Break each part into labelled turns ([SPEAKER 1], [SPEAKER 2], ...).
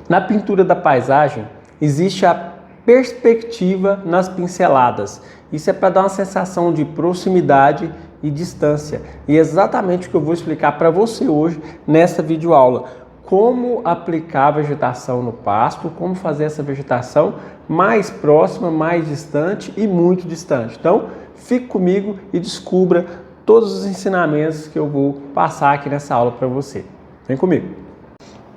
[SPEAKER 1] Na pintura da paisagem, existe a perspectiva nas pinceladas. Isso é para dar uma sensação de proximidade e distância. E é exatamente o que eu vou explicar para você hoje nessa videoaula. Como aplicar a vegetação no pasto, como fazer essa vegetação mais próxima, mais distante e muito distante. Então, fique comigo e descubra todos os ensinamentos que eu vou passar aqui nessa aula para você. Vem comigo.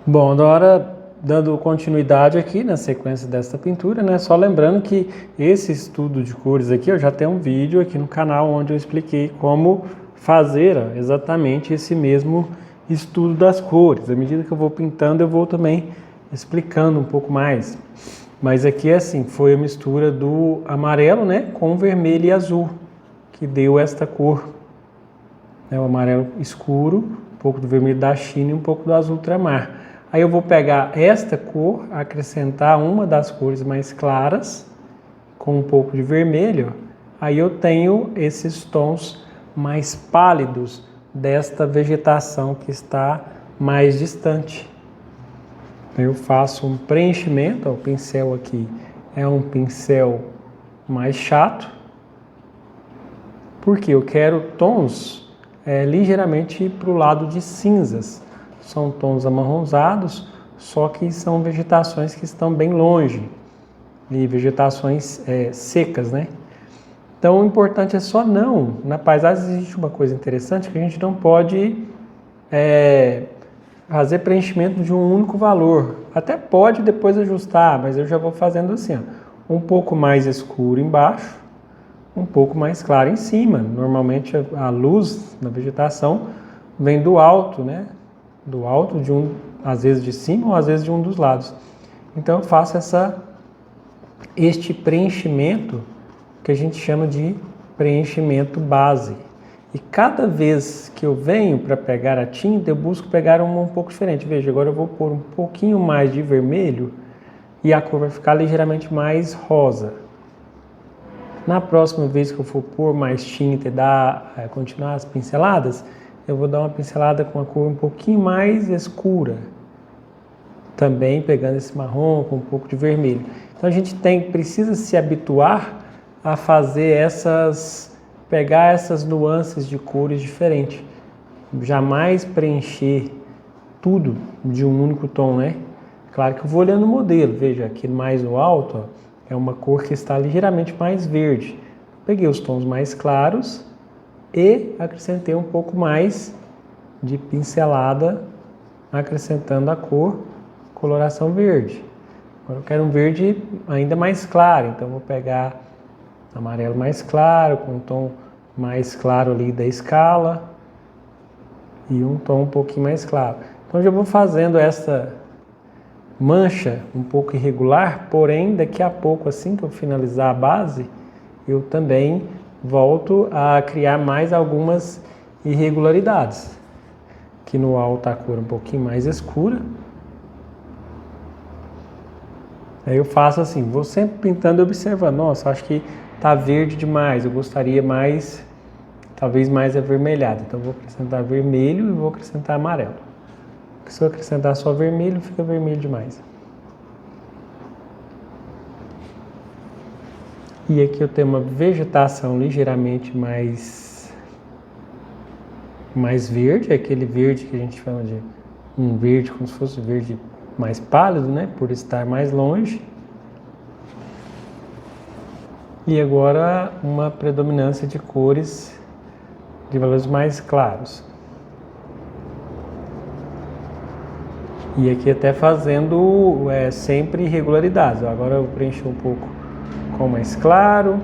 [SPEAKER 1] Bom, agora dando continuidade aqui na sequência desta pintura, né? Só lembrando que esse estudo de cores aqui, eu já tenho um vídeo aqui no canal onde eu expliquei como fazer exatamente esse mesmo estudo das cores. À medida que eu vou pintando, eu vou também explicando um pouco mais. Mas aqui assim, foi a mistura do amarelo, né, com vermelho e azul, que deu esta cor. O amarelo escuro, um pouco do vermelho da China e um pouco do azul ultramar. Aí eu vou pegar esta cor, acrescentar uma das cores mais claras, com um pouco de vermelho. Aí eu tenho esses tons mais pálidos desta vegetação que está mais distante. Eu faço um preenchimento, o pincel aqui é um pincel mais chato, porque eu quero tons ligeiramente para o lado de cinzas. São tons amarronzados, só que são vegetações que estão bem longe, e vegetações secas, né? Então, o importante é só não. Na paisagem existe uma coisa interessante que a gente não pode fazer preenchimento de um único valor. Até pode depois ajustar, mas eu já vou fazendo assim, ó, um pouco mais escuro embaixo, um pouco mais claro em cima. Normalmente a luz na vegetação vem do alto, né? Do alto, às vezes de cima ou às vezes de um dos lados. Então eu faço este preenchimento que a gente chama de preenchimento base. E cada vez que eu venho para pegar a tinta, eu busco pegar uma um pouco diferente. Veja, agora eu vou pôr um pouquinho mais de vermelho e a cor vai ficar ligeiramente mais rosa. Na próxima vez que eu for pôr mais tinta e continuar as pinceladas, eu vou dar uma pincelada com a cor um pouquinho mais escura. Também pegando esse marrom com um pouco de vermelho. Então a gente precisa se habituar a fazer pegar essas nuances de cores diferentes. Jamais preencher tudo de um único tom, né? Claro que eu vou olhando o modelo. Veja, aqui mais no alto, ó, é uma cor que está ligeiramente mais verde. Peguei os tons mais claros e acrescentei um pouco mais de pincelada, acrescentando a coloração verde. Agora eu quero um verde ainda mais claro, então vou pegar amarelo mais claro, com um tom mais claro ali da escala e um tom um pouquinho mais claro. Então já vou fazendo essa mancha um pouco irregular, porém daqui a pouco, assim que eu finalizar a base, eu também volto a criar mais algumas irregularidades. Aqui no alto a cor um pouquinho mais escura. Aí eu faço assim, vou sempre pintando e observando. Nossa, acho que tá verde demais, eu gostaria mais, talvez mais avermelhado. Então vou acrescentar vermelho e vou acrescentar amarelo. Porque se eu acrescentar só vermelho, fica vermelho demais. E aqui eu tenho uma vegetação ligeiramente mais verde, aquele verde que a gente chama de um verde como se fosse verde mais pálido, né? Por estar mais longe. E agora uma predominância de cores de valores mais claros. E aqui até fazendo sempre irregularidades. Agora eu preenchi um pouco com mais claro.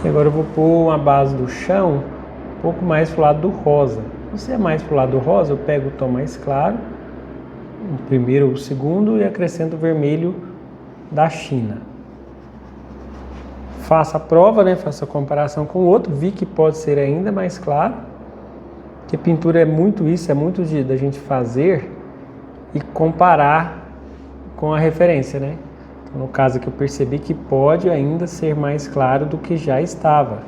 [SPEAKER 1] E agora eu vou pôr uma base do chão um pouco mais pro lado do rosa. Se é mais pro lado do rosa, eu pego o tom mais claro, o primeiro ou o segundo, e acrescento o vermelho da China. Faço a prova, né? Faço a comparação com o outro, vi que pode ser ainda mais claro. Que pintura é muito isso, é muito da gente fazer e comparar com a referência, né? Então, no caso aqui eu percebi que pode ainda ser mais claro do que já estava.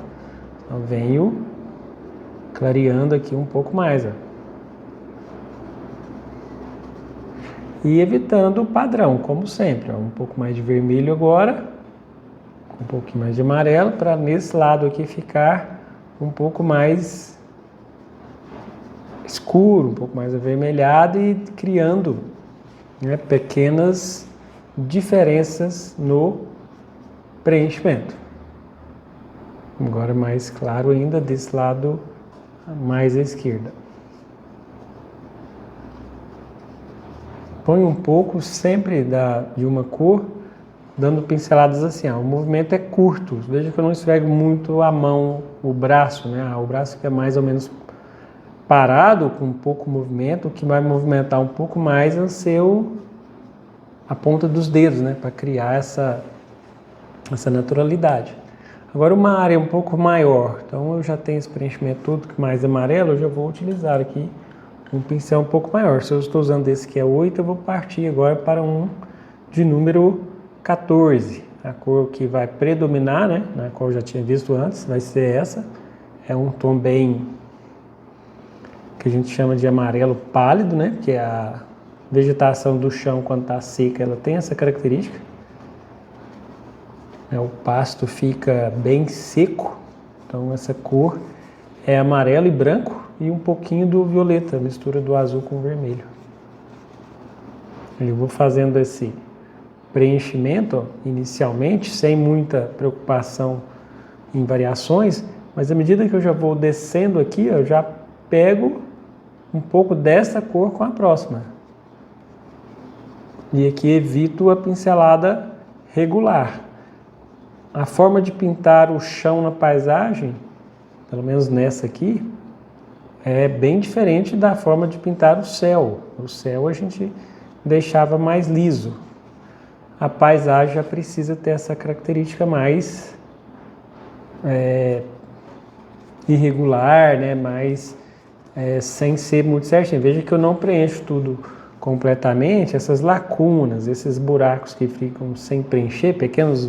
[SPEAKER 1] Então venho clareando aqui um pouco mais, ó. E evitando o padrão, como sempre, ó, um pouco mais de vermelho agora, um pouquinho mais de amarelo, para nesse lado aqui ficar um pouco mais escuro, um pouco mais avermelhado e criando, né, pequenas diferenças no preenchimento. Agora mais claro ainda desse lado mais à esquerda. Põe um pouco sempre de uma cor, dando pinceladas assim. Ó. O movimento é curto. Veja que eu não esfrego muito a mão, o braço, né? O braço fica mais ou menos parado, com pouco movimento. O que vai movimentar um pouco mais é a ponta dos dedos, né? Para criar essa naturalidade. Agora uma área um pouco maior. Então eu já tenho esse preenchimento todo mais amarelo, eu já vou utilizar aqui um pincel um pouco maior. Se eu estou usando esse que é 8, eu vou partir agora para um de número 14. A cor que vai predominar, né, na qual eu já tinha visto antes, vai ser essa. É um tom bem que a gente chama de amarelo pálido, né, porque a vegetação do chão, quando está seca, ela tem essa característica. O pasto fica bem seco, então essa cor é amarelo e branco e um pouquinho do violeta, mistura do azul com o vermelho. Eu vou fazendo esse preenchimento, ó, inicialmente, sem muita preocupação em variações, mas à medida que eu já vou descendo aqui, eu já pego um pouco dessa cor com a próxima. E aqui evito a pincelada regular. A forma de pintar o chão na paisagem, pelo menos nessa aqui, é bem diferente da forma de pintar o céu. O céu a gente deixava mais liso. A paisagem já precisa ter essa característica mais irregular, né? Mais sem ser muito certinho. Veja que eu não preencho tudo completamente, essas lacunas, esses buracos que ficam sem preencher, pequenos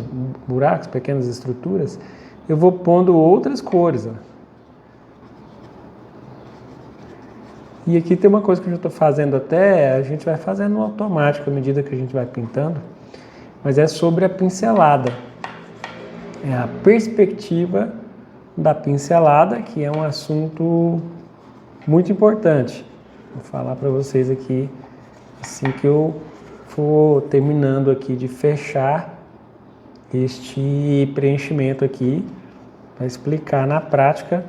[SPEAKER 1] buracos, pequenas estruturas, eu vou pondo outras cores. Ó. E aqui tem uma coisa que eu já estou fazendo até, a gente vai fazendo no automático à medida que a gente vai pintando, mas é sobre a pincelada. É a perspectiva da pincelada, que é um assunto muito importante. Vou falar para vocês aqui assim que eu for terminando aqui de fechar este preenchimento aqui, para explicar na prática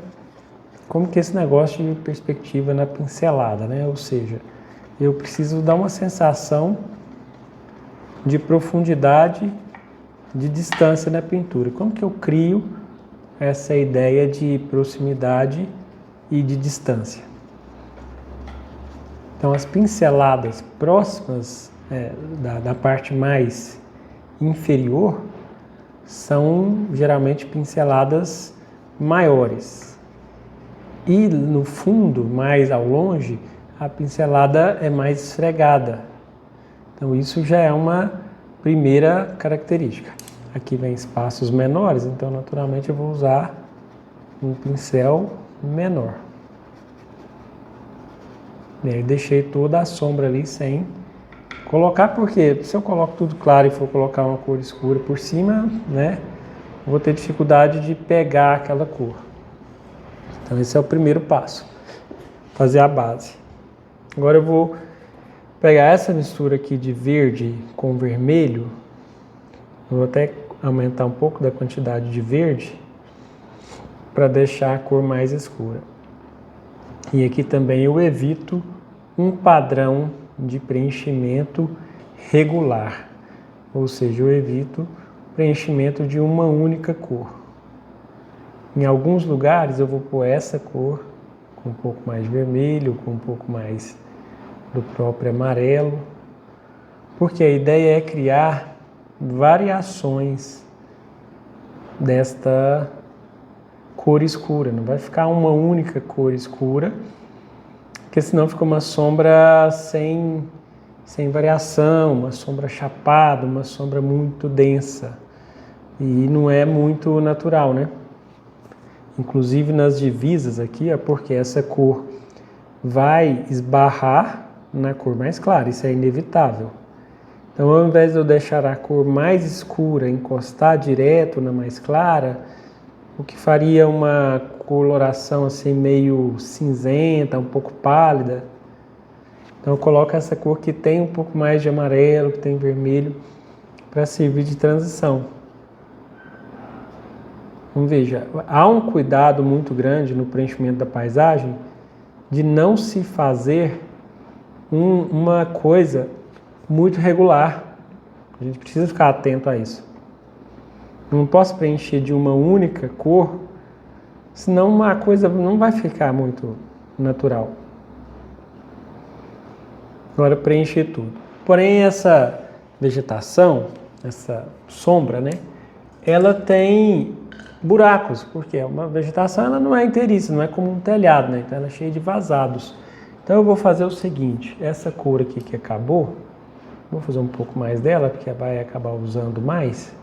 [SPEAKER 1] como que é esse negócio de perspectiva na pincelada, né? Ou seja, eu preciso dar uma sensação de profundidade, de distância na pintura. Como que eu crio essa ideia de proximidade e de distância? Então, as pinceladas próximas da parte mais inferior são geralmente pinceladas maiores. E no fundo, mais ao longe, a pincelada é mais esfregada. Então, isso já é uma primeira característica. Aqui vem espaços menores, então, naturalmente, eu vou usar um pincel menor. E aí deixei toda a sombra ali sem colocar, porque se eu coloco tudo claro e for colocar uma cor escura por cima, né, eu vou ter dificuldade de pegar aquela cor. Então esse é o primeiro passo, fazer a base. Agora eu vou pegar essa mistura aqui de verde com vermelho, eu vou até aumentar um pouco da quantidade de verde para deixar a cor mais escura. E aqui também eu evito um padrão de preenchimento regular, ou seja, eu evito preenchimento de uma única cor. Em alguns lugares eu vou pôr essa cor com um pouco mais de vermelho, com um pouco mais do próprio amarelo, porque a ideia é criar variações desta cor escura, não vai ficar uma única cor escura, porque senão fica uma sombra sem variação, uma sombra chapada, uma sombra muito densa, e não é muito natural, né? Inclusive nas divisas aqui, é porque essa cor vai esbarrar na cor mais clara, isso é inevitável. Então, ao invés de eu deixar a cor mais escura encostar direto na mais clara, o que faria uma coloração assim meio cinzenta, um pouco pálida. Então eu coloco essa cor que tem um pouco mais de amarelo, que tem vermelho, para servir de transição. Então veja, há um cuidado muito grande no preenchimento da paisagem de não se fazer uma coisa muito regular. A gente precisa ficar atento a isso. Eu não posso preencher de uma única cor, senão uma coisa não vai ficar muito natural. Agora preencher tudo. Porém, essa vegetação, essa sombra, né? Ela tem buracos, porque uma vegetação ela não é inteiriça, não é como um telhado, né? Então ela é cheia de vazados. Então eu vou fazer o seguinte, essa cor aqui que acabou, vou fazer um pouco mais dela, porque vai acabar usando mais,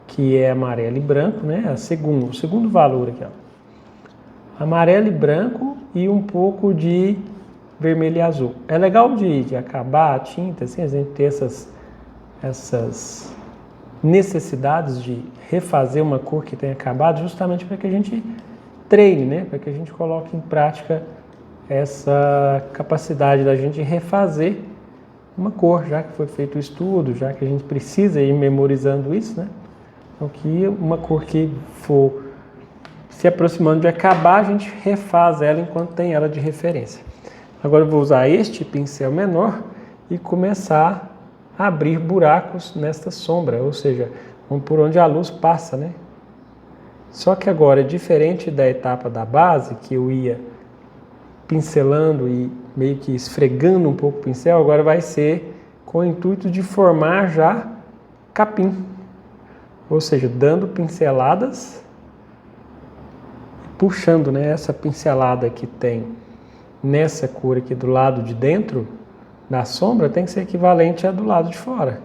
[SPEAKER 1] que é amarelo e branco, né? O segundo valor aqui, ó. Amarelo e branco e um pouco de vermelho e azul. É legal de acabar a tinta, assim, a gente ter essas necessidades de refazer uma cor que tem acabado, justamente para que a gente treine, né? Para que a gente coloque em prática essa capacidade da gente refazer uma cor, já que foi feito o estudo, já que a gente precisa ir memorizando isso, né? Então, que uma cor que for se aproximando de acabar, a gente refaz ela enquanto tem ela de referência. Agora eu vou usar este pincel menor e começar a abrir buracos nesta sombra, ou seja, por onde a luz passa, né? Só que agora, diferente da etapa da base, que eu ia pincelando e meio que esfregando um pouco o pincel, agora vai ser com o intuito de formar já capim. Ou seja, dando pinceladas, puxando, né, essa pincelada que tem nessa cor aqui do lado de dentro da sombra tem que ser equivalente à do lado de fora.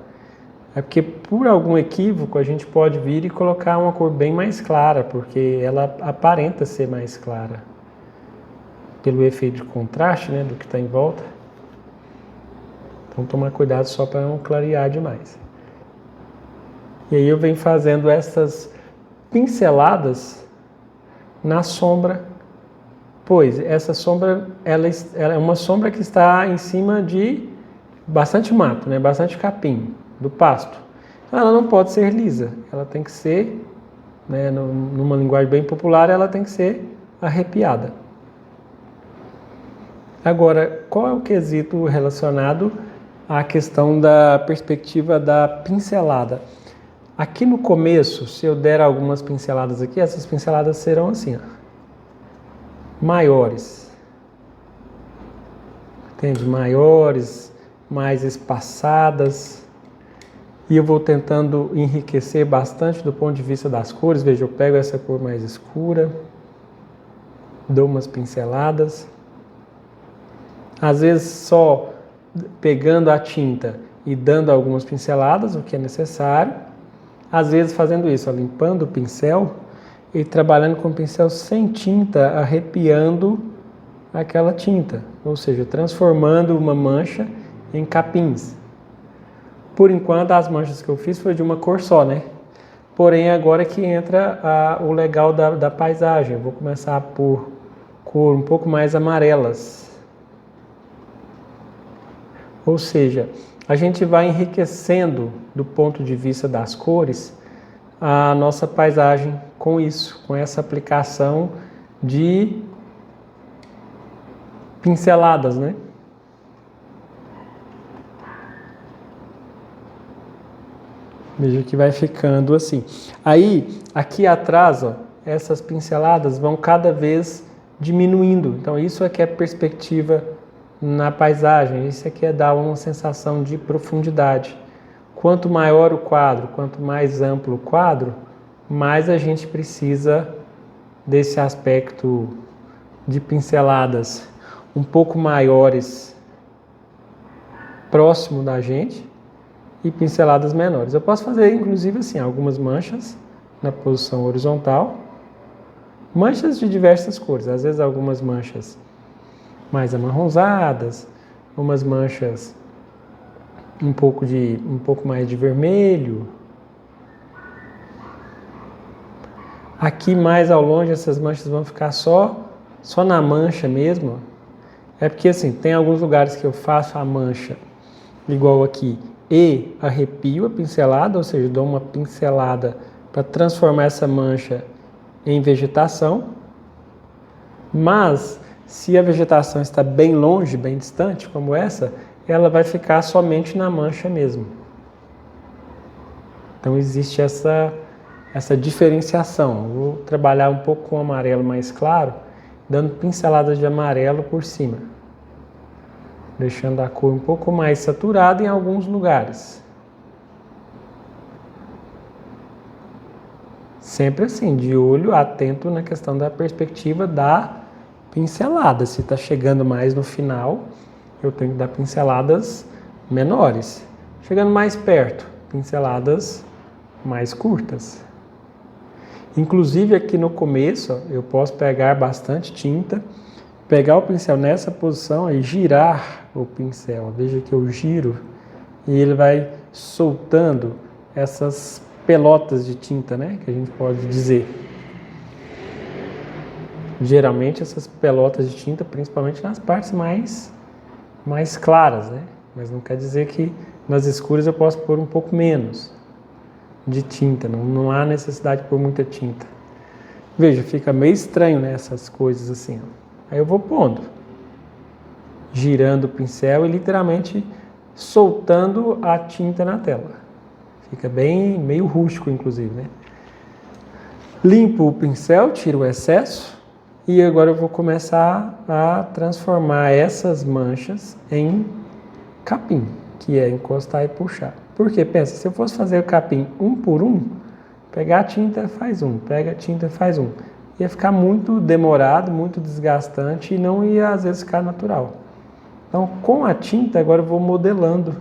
[SPEAKER 1] É porque por algum equívoco a gente pode vir e colocar uma cor bem mais clara, porque ela aparenta ser mais clara. Pelo efeito de contraste, né, do que está em volta. Então tomar cuidado só para não clarear demais. E aí eu venho fazendo essas pinceladas na sombra, pois essa sombra ela é uma sombra que está em cima de bastante mato, né, bastante capim, do pasto. Então ela não pode ser lisa, ela tem que ser, né, numa linguagem bem popular, ela tem que ser arrepiada. Agora, qual é o quesito relacionado à questão da perspectiva da pincelada? Aqui no começo, se eu der algumas pinceladas aqui, essas pinceladas serão assim, ó, maiores. Entende? Maiores, mais espaçadas. E eu vou tentando enriquecer bastante do ponto de vista das cores. Veja, eu pego essa cor mais escura, dou umas pinceladas. Às vezes só pegando a tinta e dando algumas pinceladas, o que é necessário. Às vezes fazendo isso, ó, limpando o pincel e trabalhando com o pincel sem tinta, arrepiando aquela tinta. Ou seja, transformando uma mancha em capins. Por enquanto, as manchas que eu fiz foi de uma cor só, né? Porém, agora que entra o legal da paisagem. Eu vou começar por cor um pouco mais amarelas. Ou seja, a gente vai enriquecendo, do ponto de vista das cores, a nossa paisagem com isso, com essa aplicação de pinceladas, né? Veja que vai ficando assim. Aí, aqui atrás, ó, essas pinceladas vão cada vez diminuindo. Então, isso aqui é perspectiva na paisagem. Isso aqui é dar uma sensação de profundidade. Quanto maior o quadro, quanto mais amplo o quadro, mais a gente precisa desse aspecto de pinceladas um pouco maiores próximo da gente e pinceladas menores. Eu posso fazer, inclusive, assim, algumas manchas na posição horizontal, manchas de diversas cores, às vezes algumas manchas mais amarronzadas, umas manchas um pouco mais de vermelho. Aqui mais ao longe essas manchas vão ficar só na mancha mesmo. É porque assim, tem alguns lugares que eu faço a mancha igual aqui e arrepio a pincelada, ou seja, dou uma pincelada para transformar essa mancha em vegetação. Mas se a vegetação está bem longe, bem distante, como essa, ela vai ficar somente na mancha mesmo. Então existe essa diferenciação. Vou trabalhar um pouco com o amarelo mais claro, dando pinceladas de amarelo por cima, deixando a cor um pouco mais saturada em alguns lugares. Sempre assim, de olho atento na questão da perspectiva da pincelada. Se está chegando mais no final, eu tenho que dar pinceladas menores. Chegando mais perto, pinceladas mais curtas. Inclusive aqui no começo, eu posso pegar bastante tinta, pegar o pincel nessa posição e girar o pincel. Veja que eu giro e ele vai soltando essas pelotas de tinta, né, que a gente pode dizer. Geralmente essas pelotas de tinta, principalmente nas partes mais claras, né? Mas não quer dizer que nas escuras eu posso pôr um pouco menos de tinta, não há necessidade de pôr muita tinta. Veja, fica meio estranho, né, essas coisas assim. Aí eu vou pondo, girando o pincel e literalmente soltando a tinta na tela. Fica bem, meio rústico inclusive, né? Limpo o pincel, tiro o excesso e agora eu vou começar a transformar essas manchas em capim, que é encostar e puxar. Porque, pensa, se eu fosse fazer o capim um por um, pegar a tinta faz um, pega a tinta faz um. Ia ficar muito demorado, muito desgastante e não ia às vezes ficar natural. Então, com a tinta, agora eu vou modelando,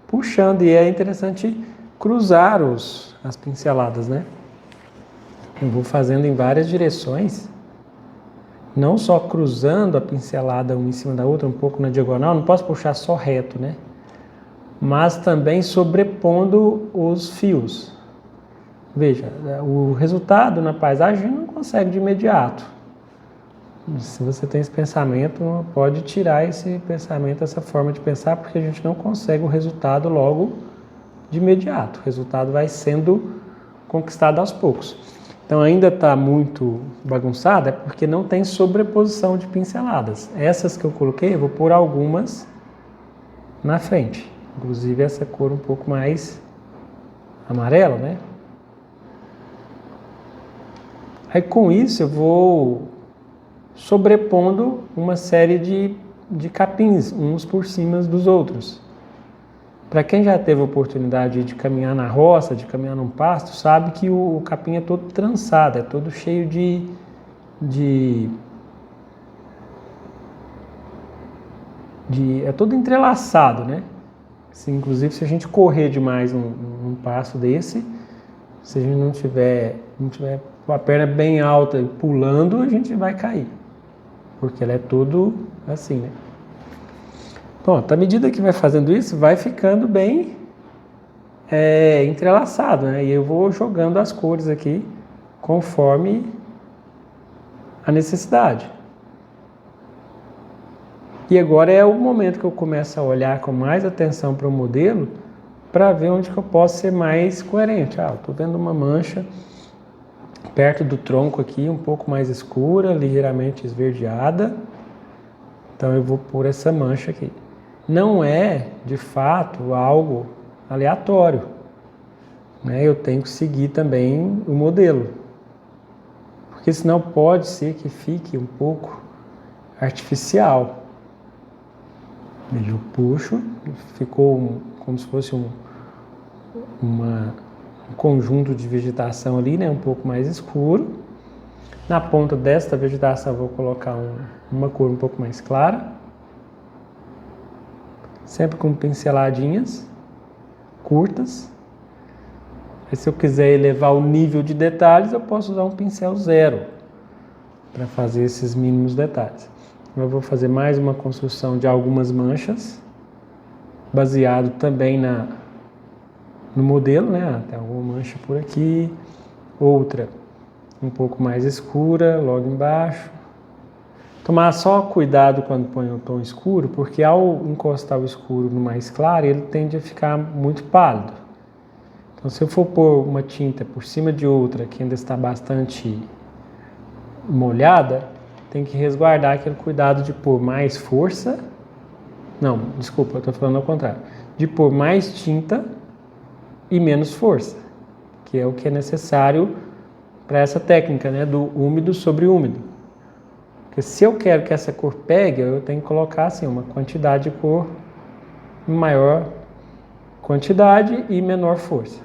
[SPEAKER 1] puxando, e é interessante cruzar as pinceladas, né? Eu vou fazendo em várias direções, não só cruzando a pincelada uma em cima da outra, um pouco na diagonal, não posso puxar só reto, né? Mas também sobrepondo os fios. Veja, o resultado na paisagem não consegue de imediato. Se você tem esse pensamento, pode tirar esse pensamento, essa forma de pensar, porque a gente não consegue o resultado logo de imediato. O resultado vai sendo conquistado aos poucos. Então ainda está muito bagunçado, é porque não tem sobreposição de pinceladas. Essas que eu coloquei, eu vou pôr algumas na frente. Inclusive essa cor um pouco mais amarela, né? Aí com isso eu vou sobrepondo uma série de capins, uns por cima dos outros. Para quem já teve a oportunidade de caminhar na roça, de caminhar num pasto, sabe que o capim é todo trançado, é todo cheio é todo entrelaçado, né? Inclusive, se a gente correr demais num passo desse, se a gente não tiver com a perna bem alta e pulando, a gente vai cair, porque ela é todo assim, né? Pronto, à medida que vai fazendo isso, vai ficando bem entrelaçado, né? E eu vou jogando as cores aqui conforme a necessidade. E agora é o momento que eu começo a olhar com mais atenção para o modelo para ver onde que eu posso ser mais coerente. Eu estou vendo uma mancha perto do tronco aqui, um pouco mais escura, ligeiramente esverdeada. Então eu vou pôr essa mancha aqui. Não é, de fato, algo aleatório, né? Eu tenho que seguir também o modelo, porque senão pode ser que fique um pouco artificial. Eu puxo, ficou como se fosse um conjunto de vegetação ali, né? Um pouco mais escuro. Na ponta desta vegetação eu vou colocar uma cor um pouco mais clara, sempre com pinceladinhas curtas. E se eu quiser elevar o nível de detalhes, eu posso usar um pincel zero para fazer esses mínimos detalhes. Eu vou fazer mais uma construção de algumas manchas, baseado também no modelo, né? Tem alguma mancha por aqui, outra um pouco mais escura, logo embaixo. Tomar só cuidado quando põe o tom escuro, porque ao encostar o escuro no mais claro, ele tende a ficar muito pálido. Então, se eu for pôr uma tinta por cima de outra que ainda está bastante molhada, tem que resguardar aquele cuidado de pôr mais força. Não, desculpa, eu estou falando ao contrário. De pôr mais tinta e menos força, que é o que é necessário para essa técnica, né, do úmido sobre úmido. Porque se eu quero que essa cor pegue, eu tenho que colocar assim, uma quantidade de cor em maior quantidade e menor força.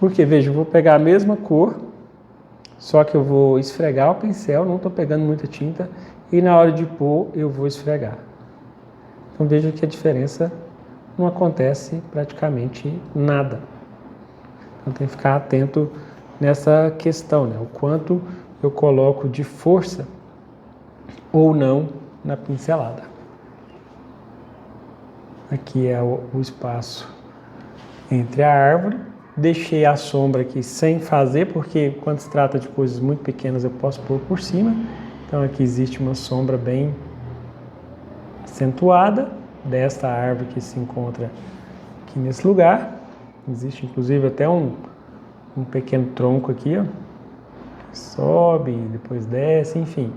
[SPEAKER 1] Porque, veja, eu vou pegar a mesma cor, só que eu vou esfregar o pincel, não estou pegando muita tinta, e na hora de pôr eu vou esfregar. Então veja que a diferença não acontece praticamente nada. Então tem que ficar atento nessa questão, né? O quanto eu coloco de força ou não na pincelada. Aqui é o espaço entre a árvore. Deixei a sombra aqui sem fazer, porque quando se trata de coisas muito pequenas eu posso pôr por cima. Então aqui existe uma sombra bem acentuada desta árvore que se encontra aqui nesse lugar. Existe inclusive até um pequeno tronco aqui, ó, que sobe, depois desce, enfim.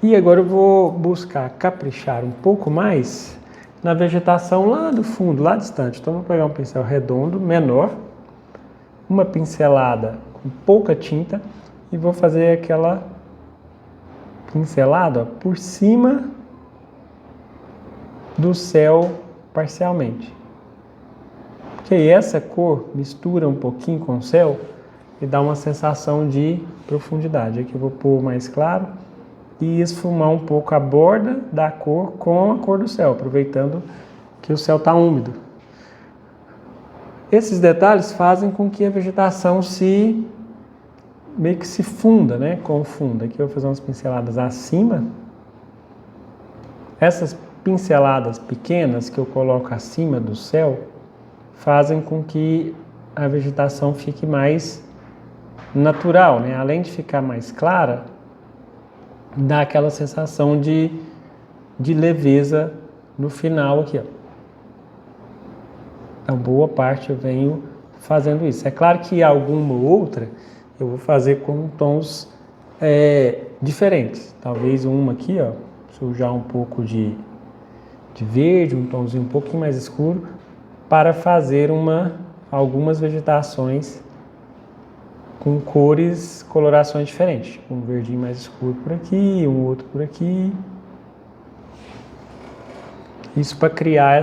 [SPEAKER 1] E agora eu vou buscar caprichar um pouco mais na vegetação lá do fundo, lá distante. Então, vou pegar um pincel redondo, menor, uma pincelada com pouca tinta e vou fazer aquela pincelada, ó, por cima do céu parcialmente. Porque aí essa cor mistura um pouquinho com o céu e dá uma sensação de profundidade. Aqui eu vou pôr mais claro e esfumar um pouco a borda da cor com a cor do céu, aproveitando que o céu está úmido. Esses detalhes fazem com que a vegetação meio que se funda, né? Confunda. Aqui eu vou fazer umas pinceladas acima. Essas pinceladas pequenas que eu coloco acima do céu fazem com que a vegetação fique mais natural, né? Além de ficar mais clara, dá aquela sensação de leveza no final aqui, ó. Então, boa parte eu venho fazendo isso. É claro que alguma outra eu vou fazer com tons diferentes. Talvez uma aqui, ó, sujar um pouco de verde, um tomzinho um pouquinho mais escuro, para fazer algumas vegetações com colorações diferentes. Um verdinho mais escuro por aqui, um outro por aqui. Isso para criar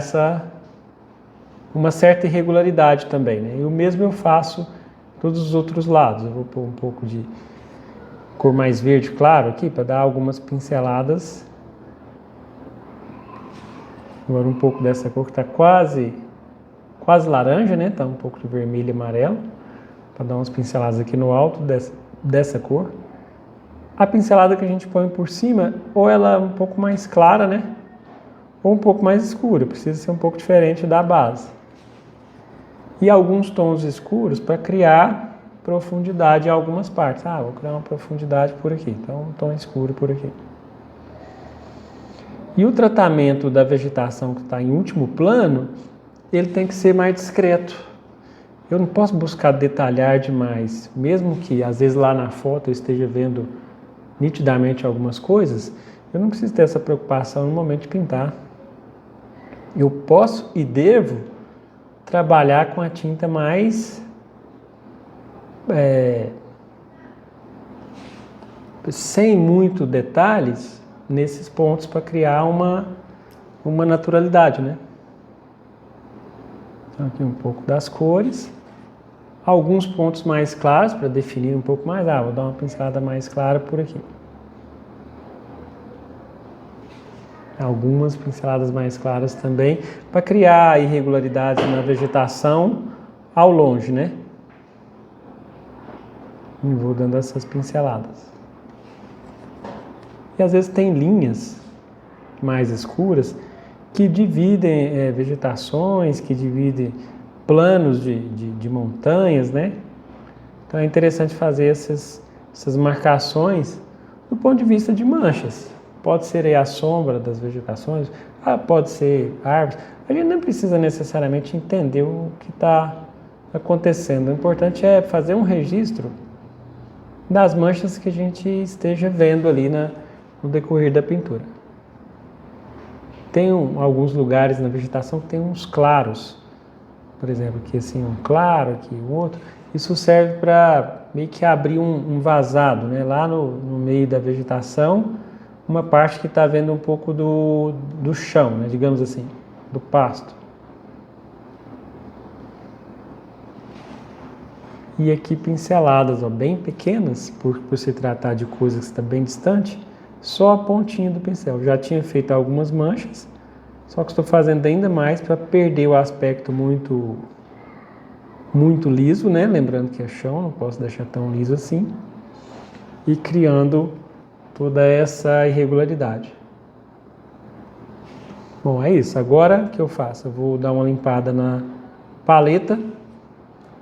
[SPEAKER 1] uma certa irregularidade também, né? E o mesmo eu faço todos os outros lados. Eu vou pôr um pouco de cor mais verde claro aqui para dar algumas pinceladas. Agora um pouco dessa cor que está quase laranja, né? Tá um pouco de vermelho e amarelo, para dar umas pinceladas aqui no alto dessa cor. A pincelada que a gente põe por cima, ou ela é um pouco mais clara, né? Ou um pouco mais escura, precisa ser um pouco diferente da base. E alguns tons escuros para criar profundidade em algumas partes. Vou criar uma profundidade por aqui, então um tom escuro por aqui. E o tratamento da vegetação que está em último plano, ele tem que ser mais discreto. Eu não posso buscar detalhar demais, mesmo que às vezes lá na foto eu esteja vendo nitidamente algumas coisas, eu não preciso ter essa preocupação no momento de pintar. Eu posso e devo trabalhar com a tinta mais sem muito detalhes nesses pontos para criar uma naturalidade, né? Então aqui um pouco das cores, alguns pontos mais claros para definir um pouco mais. Vou dar uma pincelada mais clara por aqui. Algumas pinceladas mais claras também, para criar irregularidades na vegetação ao longe, né? E vou dando essas pinceladas. E às vezes tem linhas mais escuras que dividem vegetações, que dividem planos de montanhas, né? Então é interessante fazer essas marcações do ponto de vista de manchas. Pode ser aí a sombra das vegetações, pode ser árvores. A gente não precisa necessariamente entender o que está acontecendo. O importante é fazer um registro das manchas que a gente esteja vendo ali no decorrer da pintura. Tem alguns lugares na vegetação que tem uns claros. Por exemplo, aqui assim um claro, aqui um outro. Isso serve para meio que abrir um vazado, né? Lá no meio da vegetação, uma parte que está vendo um pouco do chão, né? Digamos assim, do pasto. E aqui pinceladas, ó, bem pequenas, por se tratar de coisa que está bem distante, só a pontinha do pincel. Já tinha feito algumas manchas, só que estou fazendo ainda mais para perder o aspecto muito liso, né? Lembrando que é chão, não posso deixar tão liso assim. E criando toda essa irregularidade. Bom, é isso. Agora o que eu faço? Eu vou dar uma limpada na paleta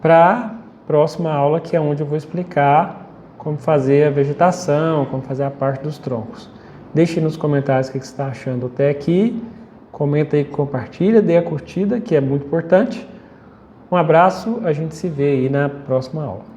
[SPEAKER 1] para a próxima aula, que é onde eu vou explicar como fazer a vegetação, como fazer a parte dos troncos. Deixe nos comentários o que você está achando até aqui. Comenta aí, compartilha, dê a curtida, que é muito importante. Um abraço, a gente se vê aí na próxima aula.